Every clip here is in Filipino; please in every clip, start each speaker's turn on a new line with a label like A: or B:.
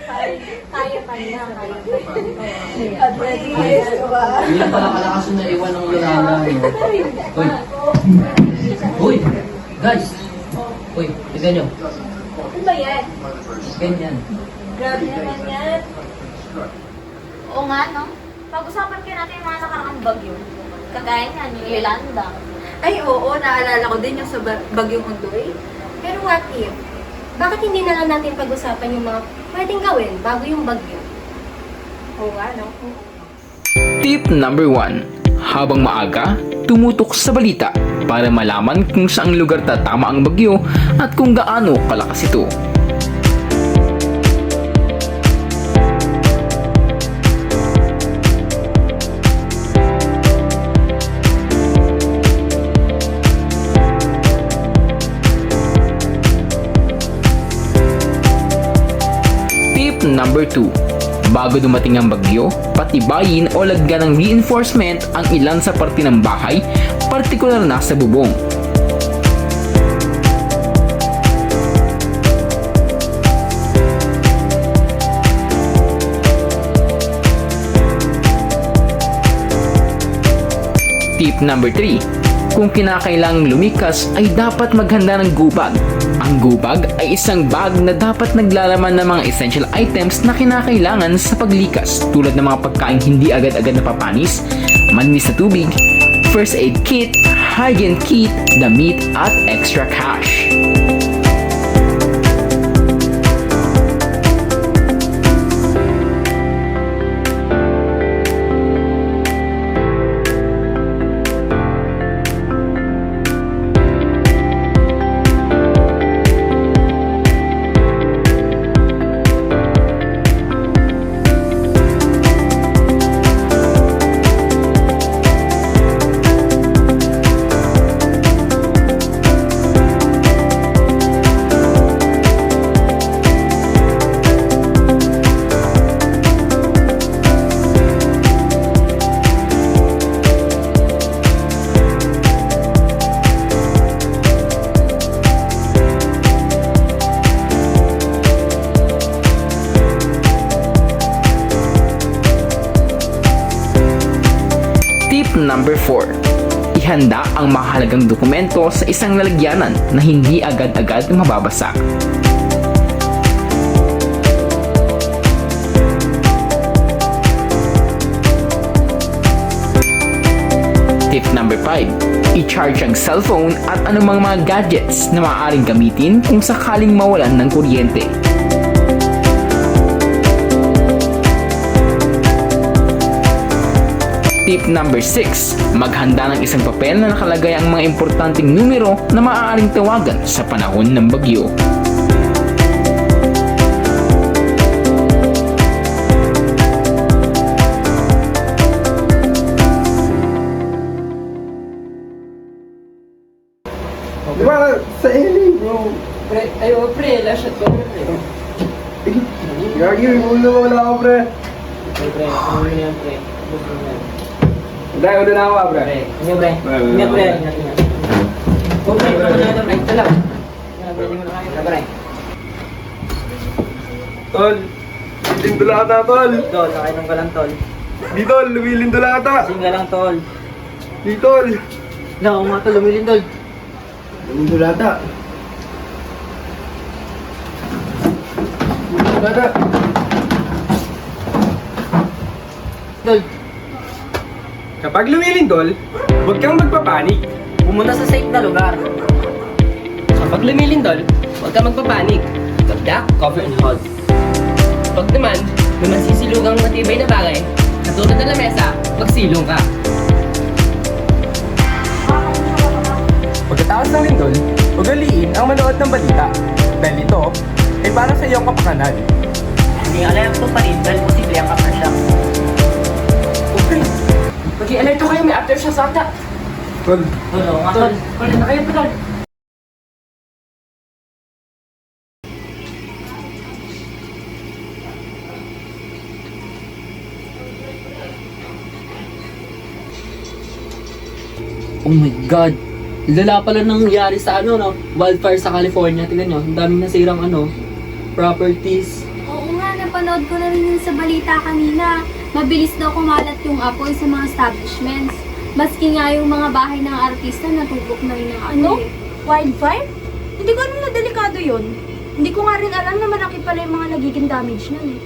A: Kaya pa niya.
B: At ready kayo ba?
C: Hindi lang pala kalakas na iwan ng lalala. Uy! Uy! Guys! Uy, tignan nyo.
A: Ano ba yan?
C: Ganyan.
A: Grabe naman yan. Oo nga, no? Pag-usapan ka natin yung mga nakaraang bagyo. Kagaya nga, yung Yolanda.
B: Ay, oo, naalala ko din yung sa Bagyong Ondoy.
D: Pero what if? Bakit hindi na lang natin pag-usapan yung mga pwedeng gawin bago yung bagyo?
B: Oo nga, no?
E: Tip number 1. Habang maaga, tumutok sa balita para malaman kung saang lugar tatama ang bagyo at kung gaano kalakas ito. Tip number 2. Bago dumating ang bagyo, patibayin o lagyan ng reinforcement ang ilan sa parte ng bahay, partikular na sa bubong. Tip number 3. Kung kinakailangang lumikas ay dapat maghanda ng gubag. Ang gubag ay isang bag na dapat naglalaman ng mga essential items na kinakailangan sa paglikas tulad ng mga pagkain hindi agad-agad napapanis, malinis na tubig, first aid kit, hygiene kit, damit at extra cash. Tip number 4. Ihanda ang mahalagang dokumento sa isang lalagyanan na hindi agad-agad mababasa. Tip number 5. I-charge ang cellphone at anumang mga gadgets na maaaring gamitin kung sakaling mawalan ng kuryente. Tip number 6. Maghanda ng isang papel na nakalagay ang mga importanteng numero na maaaring tawagan sa panahon ng bagyo.
F: Diba, sa Ellie, bro.
C: Pre, ayaw pre, last shot ko pre.
F: Gagi, ulo wala ako, pre.
C: Pre, ano yan pre?
F: Dahil ulo na ako, pre.
C: Pre, ano pre? Ingat pre, ingat. Okay, pre, ito lang. Pre.
F: Tol, lindol ata, tol.
C: Tol, nakainom ka lang tol.
F: Di, tol, lumilindol ata.
C: Sing ka lang tol.
F: Di, tol.
C: Na, nga tol, lumilin tol.
F: Lumilindol ata. Lumilindol ata.
C: Tol,
F: Kapag lumilindol, huwag kang magpapanik.
C: pumunta sa safe na lugar.
G: Kapag lumilindol, huwag ka magpapanik. Magdak, cover and hold. Pag naman, may masisilugang matibay na bagay, natulad na lamesa, magsilong ka.
F: Pagkatapos ng lindol, ugaliin ang manood ng balita. Dahil ito ay para sa iyong kapakanan.
C: Hindi alam ko pa rin dahil posible ang aftershock.
F: Okay.
G: Mag-i-alert ko kayo, may aftershock ata.
F: Tol,
C: Tol, nga tol.
G: Tol, na kayo pa tol.
H: Oh my God! Lala pala nangyari sa wildfire sa California. Tingnan nyo, ang daming nasirang properties.
D: Oo nga,
I: napanood ko na rin yun sa balita kanina. Mabilis daw kumalat yung apoy sa mga establishments. Maski nga yung mga bahay ng artista natubok na rin ng
A: Ano?
I: apoy.
A: Wildfire? Hindi ko alam na delikado yun. Hindi ko nga rin alam na malaki pala yung mga nagiging damage nun eh.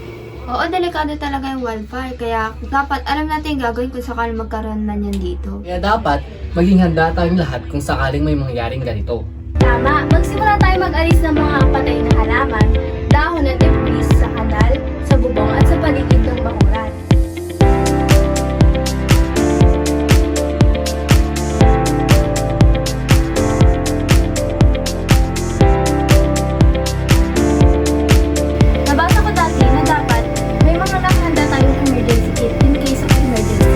I: Oo, delikado talaga yung wildfire. Kaya dapat alam natin yung gagawin kung sakali magkaroon na niyan dito.
H: Kaya dapat, maging handa tayong lahat kung sakaling may mangyaring ganito.
I: Tama, magsimula tayo mag-alis ng mga patay na halaman, dahon at debris sa kanal, sa bubong at sa paligid ng bakuran. Nabasa ko dati na dapat may mga nakahanda tayong emergency kit in case of emergency.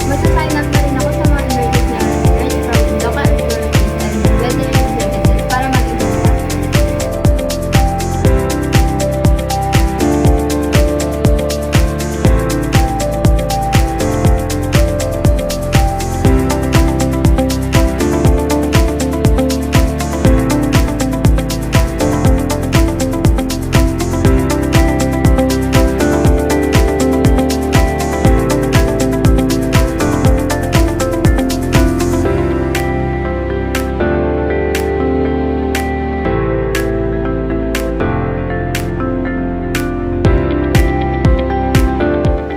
I: Magsa-sign up na rin ako sa mga emergency alert from local authorities and veterinary services para mag-imbita.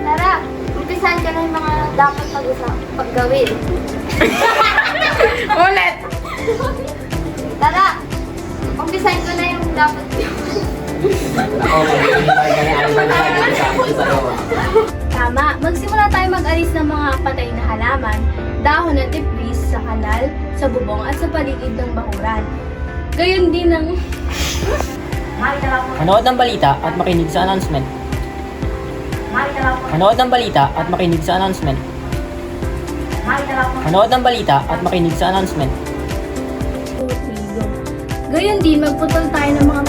I: Tara, umpisahan ka na yung mga dapat paggawin.
A: Ulit!
I: Tara, umpisahan ko na yung dapat Tama, magsimula tayo mag-alis ng mga patay na halaman, dahon at debris sa kanal, sa bubong at sa paligid ng bakuran. Gayon din ang...
G: Manood ng balita at makinig sa announcement. Manood ng balita at makinig sa announcement. Manood ng balita at makinig sa announcement.
I: Gayon din, magputol tayo ng mga